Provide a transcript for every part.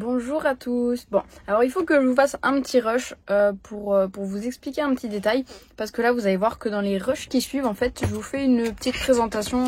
Bonjour à tous. Bon, alors il faut que je vous fasse un petit rush pour vous expliquer un petit détail. Parce que là, vous allez voir que dans les rushs qui suivent, en fait, je vous fais une petite présentation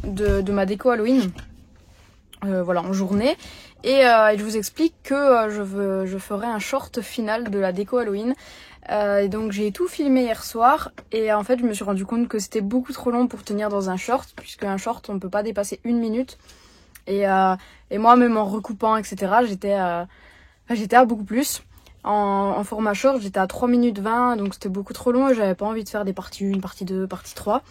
de ma déco Halloween. Voilà, en journée. Et je vous explique que je ferai un short final de la déco Halloween. Et donc j'ai tout filmé hier soir. Et en fait, je me suis rendu compte que c'était beaucoup trop long pour tenir dans un short. Puisque un short, on ne peut pas dépasser 1 minute. Et moi, même en recoupant, etc., j'étais à beaucoup plus. En format short, j'étais à 3 minutes 20, donc c'était beaucoup trop long et j'avais pas envie de faire des parties 1, partie 2, partie 3.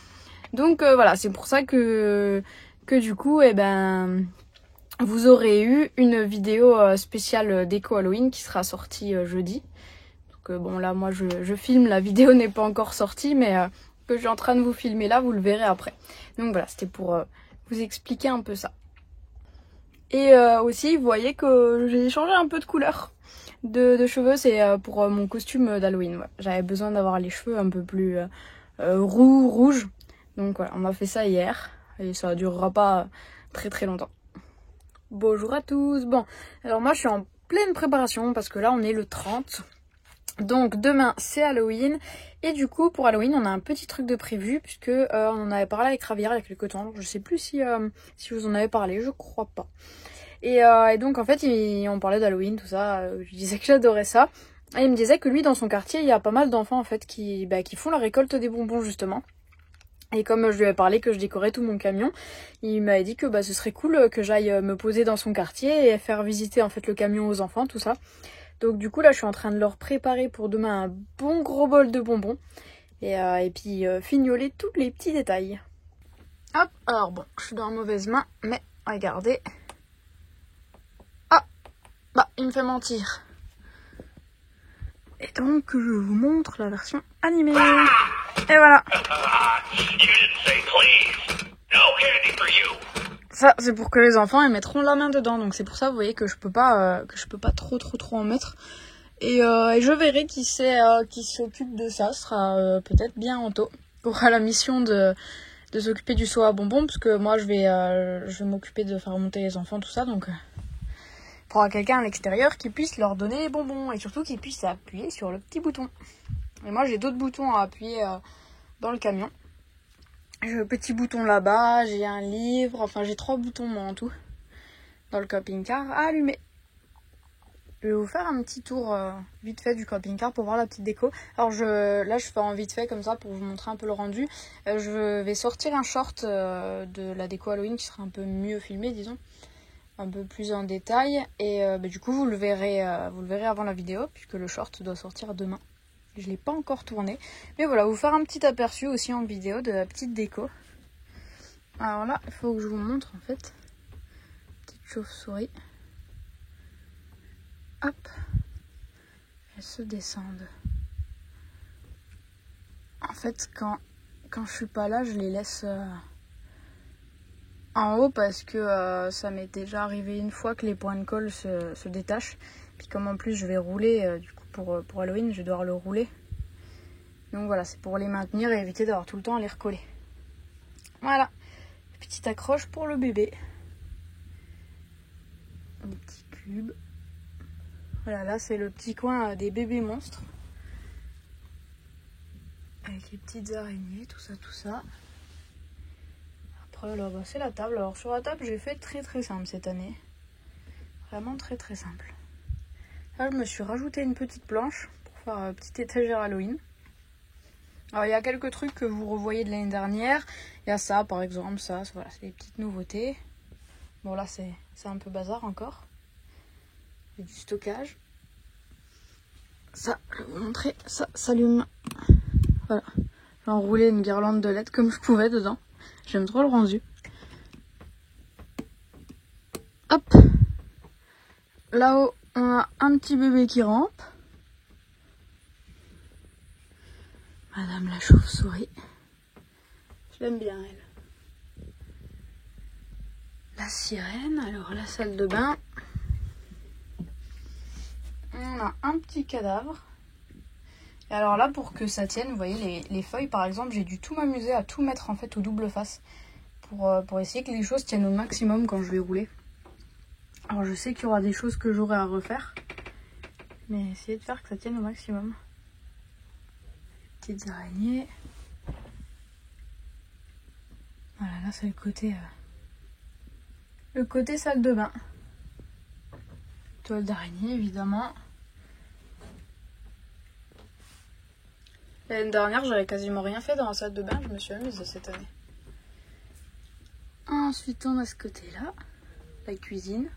Donc voilà, c'est pour ça que du coup, vous aurez eu une vidéo spéciale déco Halloween qui sera sortie jeudi. Donc bon, là, moi, je filme, la vidéo n'est pas encore sortie, mais que je suis en train de vous filmer là, vous le verrez après. Donc voilà, c'était pour vous expliquer un peu ça. Et aussi, vous voyez que j'ai changé un peu de couleur de cheveux. C'est pour mon costume d'Halloween. Ouais. J'avais besoin d'avoir les cheveux un peu plus rouges. Donc voilà, on m'a fait ça hier. Et ça durera pas très très longtemps. Bonjour à tous. Bon, alors moi je suis en pleine préparation parce que là on est le 30. Donc demain c'est Halloween. Et du coup pour Halloween on a un petit truc de prévu. Puisque on en avait parlé avec Ravière il y a quelques temps. Je sais plus si je vous en avais parlé, je crois pas. Et donc en fait on parlait d'Halloween, tout ça, je disais que j'adorais ça. Et il me disait que lui dans son quartier il y a pas mal d'enfants en fait qui font la récolte des bonbons justement. Et comme je lui avais parlé que je décorais tout mon camion, il m'avait dit que ce serait cool que j'aille me poser dans son quartier et faire visiter en fait le camion aux enfants, tout ça. Donc du coup là je suis en train de leur préparer pour demain un bon gros bol de bonbons. Et puis fignoler tous les petits détails. Hop, alors bon, je suis dans la mauvaise main, mais regardez. Il me fait mentir. Et donc, je vous montre la version animée. Et voilà. Ça, c'est pour que les enfants ils mettront la main dedans. Donc c'est pour ça, vous voyez, que je peux pas trop en mettre. Et je verrai qui s'occupe de ça. Ce sera peut-être bien Anto. Qui aura la mission de s'occuper du seau à bonbons. Parce que moi, je vais m'occuper de faire remonter les enfants, tout ça. Donc... il faudra quelqu'un à l'extérieur qui puisse leur donner les bonbons et surtout qui puisse appuyer sur le petit bouton. Et moi j'ai d'autres boutons à appuyer dans le camion. J'ai le petit bouton là-bas, j'ai un livre, enfin j'ai 3 boutons moi en tout dans le camping-car à allumer. Je vais vous faire un petit tour vite fait du camping-car pour voir la petite déco. Alors là je fais en vite fait comme ça pour vous montrer un peu le rendu. Je vais sortir un short de la déco Halloween qui sera un peu mieux filmé disons. Un peu plus en détail et du coup vous le verrez avant la vidéo puisque le short doit sortir demain. Je l'ai pas encore tourné mais voilà, vous faire un petit aperçu aussi en vidéo de la petite déco. Alors là il faut que je vous montre en fait petite chauve-souris, hop, elles se descendent. En fait quand je suis pas là je les laisse en haut parce que ça m'est déjà arrivé une fois que les points de colle se détachent. Puis comme en plus je vais rouler, du coup pour Halloween, je vais devoir le rouler. Donc voilà, c'est pour les maintenir et éviter d'avoir tout le temps à les recoller. Voilà, petite accroche pour le bébé. Un petit cube. Voilà, là c'est le petit coin des bébés monstres. Avec les petites araignées, tout ça. Après là c'est la table. Alors sur la table j'ai fait très très simple cette année. Vraiment très très simple. Là je me suis rajouté une petite planche pour faire une petite étagère Halloween. Alors il y a quelques trucs que vous revoyez de l'année dernière. Il y a ça par exemple, ça voilà, c'est des petites nouveautés. Bon là c'est un peu bazar encore. Il y a du stockage. Ça, je vais vous montrer, ça s'allume. Voilà. J'ai enroulé une guirlande de LED comme je pouvais dedans. J'aime trop le rendu. Hop. Là-haut, on a un petit bébé qui rampe. Madame la chauve-souris. Je l'aime bien, elle. La sirène. Alors, la salle de bain. On a un petit cadavre. Et alors là, pour que ça tienne, vous voyez, les feuilles, par exemple, j'ai dû tout m'amuser à tout mettre en fait au double face. Pour essayer que les choses tiennent au maximum quand je vais rouler. Alors je sais qu'il y aura des choses que j'aurai à refaire, mais essayez de faire que ça tienne au maximum. Petites araignées. Voilà, là c'est le côté salle de bain. Toile d'araignée évidemment. L'année dernière j'avais quasiment rien fait dans la salle de bain, je me suis amusée cette année. Ensuite on a ce côté là, la cuisine.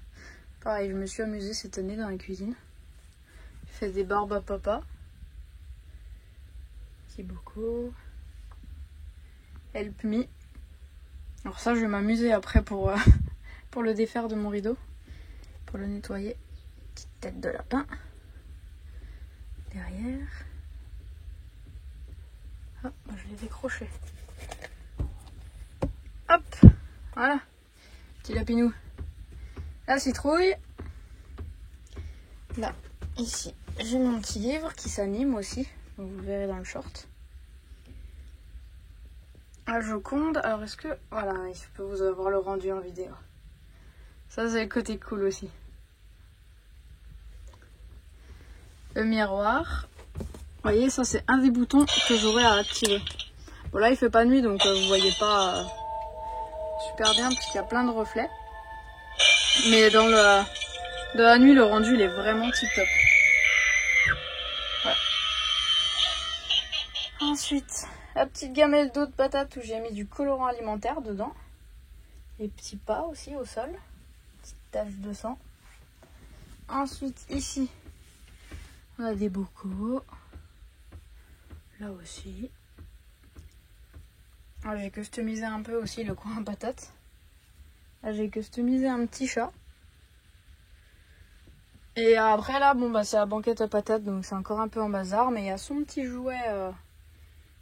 Pareil, je me suis amusée cette année dans la cuisine. J'ai fait des barbes à papa. Petit bocaux. Help me. Alors ça, je vais m'amuser après pour le défaire de mon rideau. Pour le nettoyer. Petite tête de lapin. Derrière. Hop, je l'ai décroché. Hop, voilà. Petit lapinou. La citrouille. Là, ici, j'ai mon petit livre qui s'anime aussi. Vous le verrez dans le short. La Joconde. Alors, est-ce que... Voilà, je peux vous avoir le rendu en vidéo. Ça, c'est le côté cool aussi. Le miroir. Vous voyez, ça, c'est un des boutons que j'aurai à activer. Bon, là, il fait pas nuit, donc vous voyez pas super bien, puisqu'il y a plein de reflets. Mais dans de la nuit, le rendu, il est vraiment tip top. Ouais. Ensuite, la petite gamelle d'eau de patate où j'ai mis du colorant alimentaire dedans. Les petits pas aussi au sol. Petite tache de sang. Ensuite, ici, on a des bocaux. Là aussi. Ah, j'ai customisé un peu aussi le coin à patate. Là, j'ai customisé un petit chat. Et après là, bon bah c'est la banquette à patates, donc c'est encore un peu en bazar, mais il y a son petit jouet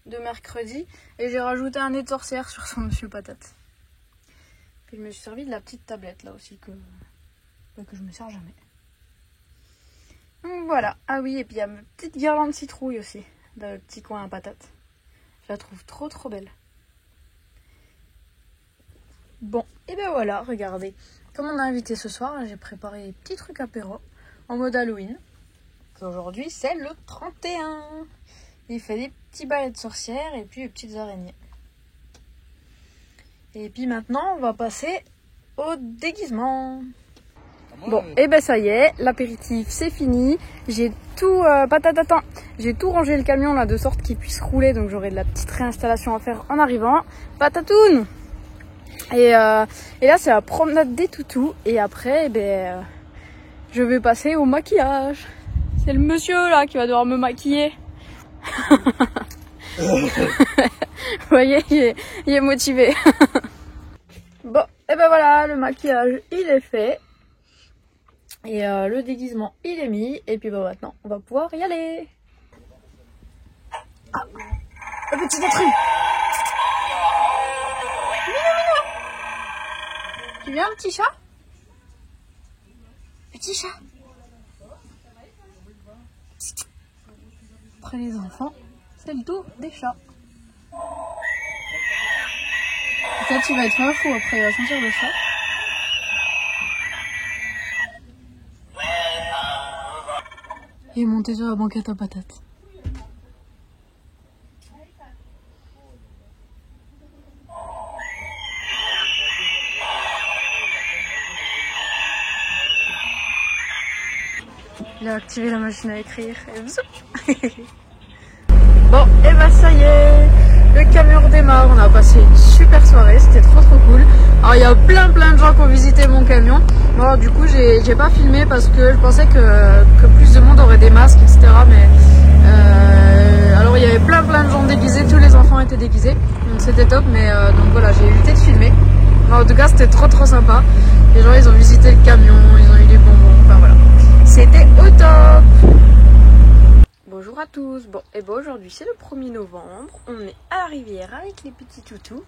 de mercredi. Et j'ai rajouté un nez de sorcière sur son monsieur patate. Puis je me suis servi de la petite tablette là aussi que je me sers jamais. Donc voilà. Ah oui, et puis il y a ma petite guirlande citrouille aussi, dans le petit coin à patates. Je la trouve trop belle. Bon, et ben voilà, regardez. Comme on a invité ce soir, j'ai préparé des petits trucs apéro en mode Halloween. Aujourd'hui, c'est le 31. Il fait des petits balais de sorcières et puis des petites araignées. Et puis maintenant, on va passer au déguisement. Bon, et ben ça y est, l'apéritif c'est fini. J'ai tout, j'ai tout rangé le camion là de sorte qu'il puisse rouler, donc j'aurai de la petite réinstallation à faire en arrivant. Patatoun! Et là c'est la promenade des toutous et après je vais passer au maquillage. C'est le monsieur là qui va devoir me maquiller. Vous voyez, il est motivé. Bon, et ben voilà, le maquillage il est fait. Et le déguisement il est mis. Et puis maintenant on va pouvoir y aller. Ah, le petit détruit. Tu viens, petit chat? Petit chat. Après les enfants, c'est le tour des chats. Peut-être qu'il va être un fou après, il va sentir le chat. Et monter sur la banquette à patates. Il a activé la machine à écrire. Et bon, et bah ça y est, le camion redémarre. On a passé une super soirée, c'était trop cool. Alors il y a plein de gens qui ont visité mon camion. Bon, du coup j'ai pas filmé parce que je pensais que plus de monde aurait des masques, etc. Mais alors il y avait plein de gens déguisés, tous les enfants étaient déguisés. Donc c'était top, mais donc voilà, j'ai évité de filmer. Mais en tout cas c'était trop sympa. Les gens ils ont visité le camion, ils ont eu des bonbons, enfin voilà. C'était au top. Bonjour à tous. Bon, et bon aujourd'hui c'est le 1er novembre. On est à la rivière avec les petits toutous.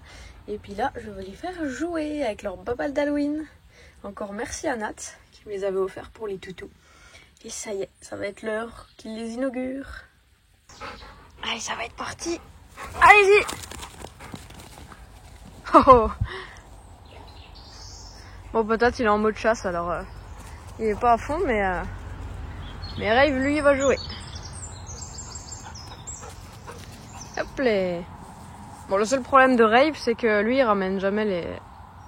Et puis là, je vais les faire jouer avec leur babal d'Halloween. Encore merci à Nat qui me les avait offerts pour les toutous. Et ça y est, ça va être l'heure qu'il les inaugure. Allez, ça va être parti. Allez-y. Oh. Bon, peut-être il est en mode chasse alors Il est pas à fond, mais Rave, lui, il va jouer. Hop là. Bon, le seul problème de Rave, c'est que lui, il ramène jamais les...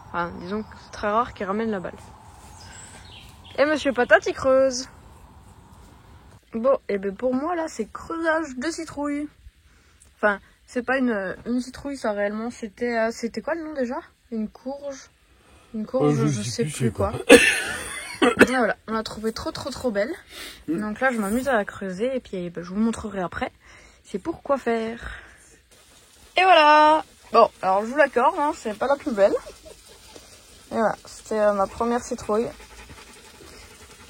Enfin, disons que c'est très rare qu'il ramène la balle. Et Monsieur Patate, il creuse. Bon, et ben pour moi, là, c'est creusage de citrouille. Enfin, c'est pas une citrouille, ça, réellement. C'était quoi le nom, déjà? Une courge? Une courge, je sais plus quoi. Et voilà, on l'a trouvée trop belle. Donc là, je m'amuse à la creuser et puis ben, je vous montrerai après. C'est pour quoi faire. Et voilà. Bon, alors je vous l'accorde, hein, c'est pas la plus belle. Et voilà, c'était ma première citrouille.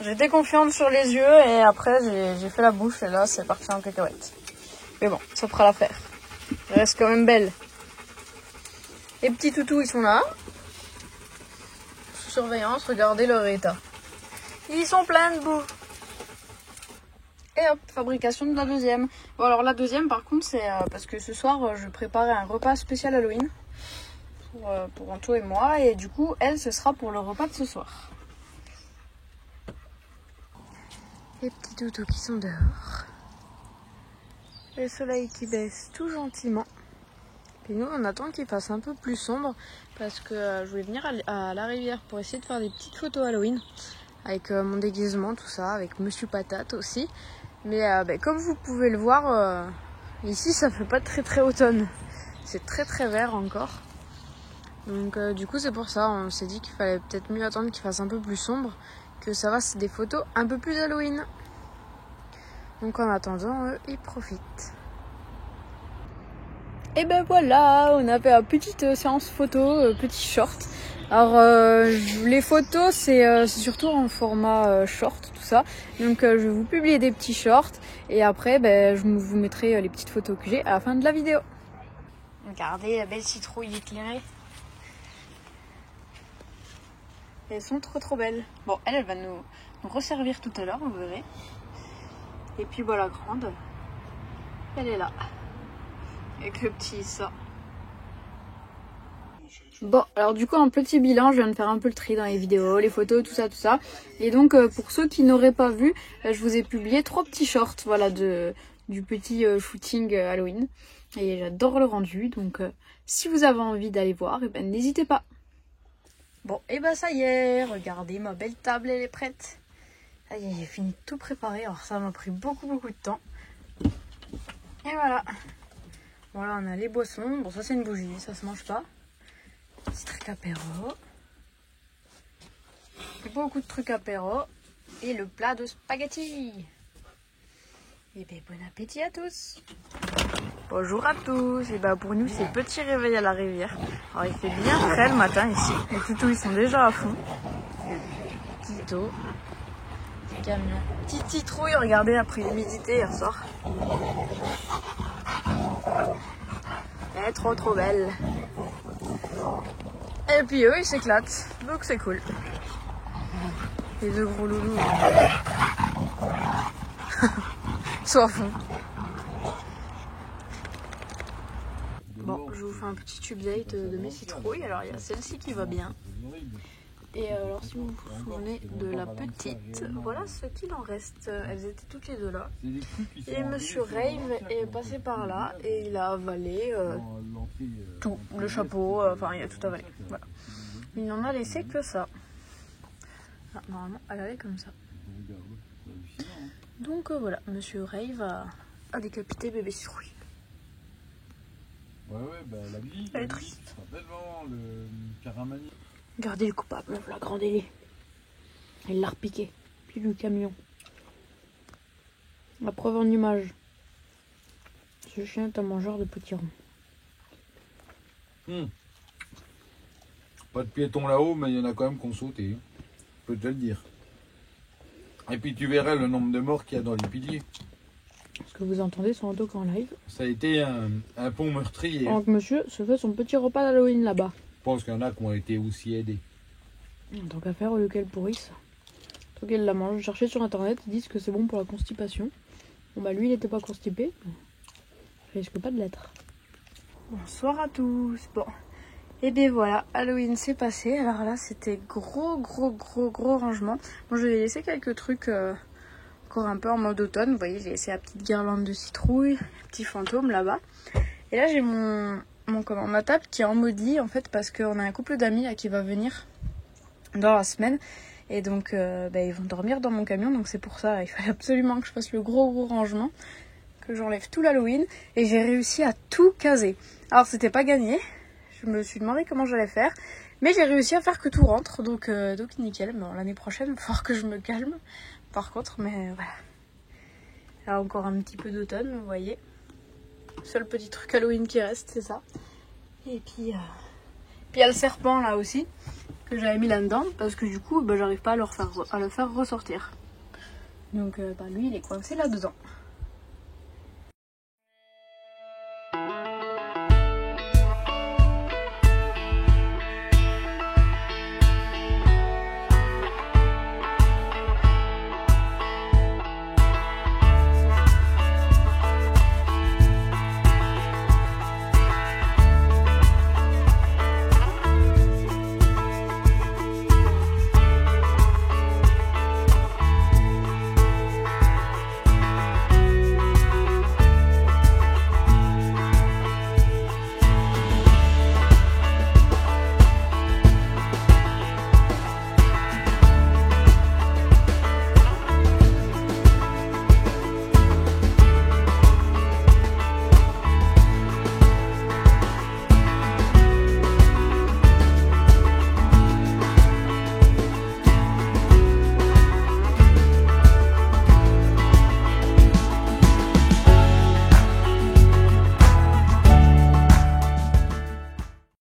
J'étais confiante sur les yeux et après j'ai fait la bouche et là c'est parti en cacahuète. Mais bon, ça fera l'affaire. Elle reste quand même belle. Les petits toutous, ils sont là. Sous surveillance, regardez leur état. Ils sont pleins de boue. Et hop, fabrication de la deuxième. Bon alors la deuxième par contre c'est parce que ce soir je préparais un repas spécial Halloween pour Anto et moi. Et du coup elle ce sera pour le repas de ce soir. Les petits toutous qui sont dehors. Le soleil qui baisse tout gentiment. Et nous on attend qu'il fasse un peu plus sombre parce que je voulais venir à la rivière pour essayer de faire des petites photos Halloween. Avec mon déguisement, tout ça, avec Monsieur Patate aussi. Mais comme vous pouvez le voir, ici ça fait pas très automne. C'est très vert encore. Donc du coup c'est pour ça, on s'est dit qu'il fallait peut-être mieux attendre qu'il fasse un peu plus sombre. Que ça fasse des photos un peu plus Halloween. Donc en attendant, ils profitent. Et ben voilà, on a fait une petite séance photo, petit short. Alors les photos c'est surtout en format short tout ça. Donc je vais vous publier des petits shorts et après je vous mettrai les petites photos que j'ai à la fin de la vidéo. Regardez la belle citrouille éclairée. Elles sont trop belles. Bon, elle va nous resservir tout à l'heure, vous verrez. Et puis voilà, la grande, elle est là. Avec le petit ça. Bon, alors du coup, un petit bilan, je viens de faire un peu le tri dans les vidéos, les photos, tout ça. Et donc, pour ceux qui n'auraient pas vu, je vous ai publié 3 petits shorts, voilà, du petit shooting Halloween. Et j'adore le rendu, donc si vous avez envie d'aller voir, n'hésitez pas. Bon, et ça y est, regardez, ma belle table, elle est prête. Ça y est, j'ai fini de tout préparer, alors ça m'a pris beaucoup de temps. Et voilà. Voilà, on a les boissons. Bon, ça c'est une bougie, ça se mange pas. Petit truc apéro. Beaucoup de trucs apéro. Et le plat de spaghetti. Et bon appétit à tous. Bonjour à tous. Et pour nous, c'est petit réveil à la rivière. Alors, il fait bien frais le matin ici. Les toutous, ils sont déjà à fond. Petit eau. Petit camion. Petite citrouille, regardez, après l'humidité hier soir. Elle est trop belle. Et puis eux, ils s'éclatent. Donc c'est cool. Les deux gros loulous. Soit à fond. Bon, je vous fais un petit update de mes citrouilles. Alors il y a celle-ci qui va bien. Et alors si vous vous souvenez de la petite, voilà ce qu'il en reste. Elles étaient toutes les deux là. Et Monsieur Rave est passé par là et il a avalé tout, le chapeau, enfin il a tout avalé. Voilà. Il n'en a laissé que ça. Ah, normalement elle avait comme ça. Donc voilà, Monsieur Rave a décapité bébé citrouille. Ouais, la vie. Elle est triste. Tellement le caramani. Regardez le coupable, la grande délit. Elle l'a repiqué. Puis le camion. La preuve en image. Ce chien est un mangeur de petits ronds. Pas de piétons là-haut, mais il y en a quand même qui ont sauté. Je peux te le dire. Et puis tu verrais le nombre de morts qu'il y a dans les piliers. Ce que vous entendez sur Anto en live. Ça a été un pont meurtrier. Donc monsieur se fait son petit repas d'Halloween là-bas. Je pense qu'il y en a qui ont été aussi aidés. Tant qu'à faire, au lieu qu'elle pourrisse. Tant qu'elle la mange. Chercher sur internet, ils disent que c'est bon pour la constipation. Bon lui il n'était pas constipé. Il risque pas de l'être. Bonsoir à tous. Bon. Et bien voilà, Halloween c'est passé. Alors là c'était gros rangement. Bon, je vais laisser quelques trucs encore un peu en mode automne. Vous voyez, j'ai laissé la petite guirlande de citrouille, le petit fantôme là-bas. Et là j'ai ma table qui est en mode lit en fait, parce qu'on a un couple d'amis là qui va venir dans la semaine. Et donc ils vont dormir dans mon camion, donc c'est pour ça il fallait absolument que je fasse le gros rangement, que j'enlève tout l'Halloween. Et j'ai réussi à tout caser. Alors c'était pas gagné, je me suis demandé comment j'allais faire, mais j'ai réussi à faire que tout rentre, donc nickel. Mais bon, l'année prochaine il va falloir que je me calme par contre, mais voilà. Là encore un petit peu d'automne, vous voyez. Seul petit truc Halloween qui reste, c'est ça. Et puis il y a le serpent là aussi, que j'avais mis là-dedans, parce que du coup j'arrive pas à le faire ressortir. Donc lui il est coincé là-dedans.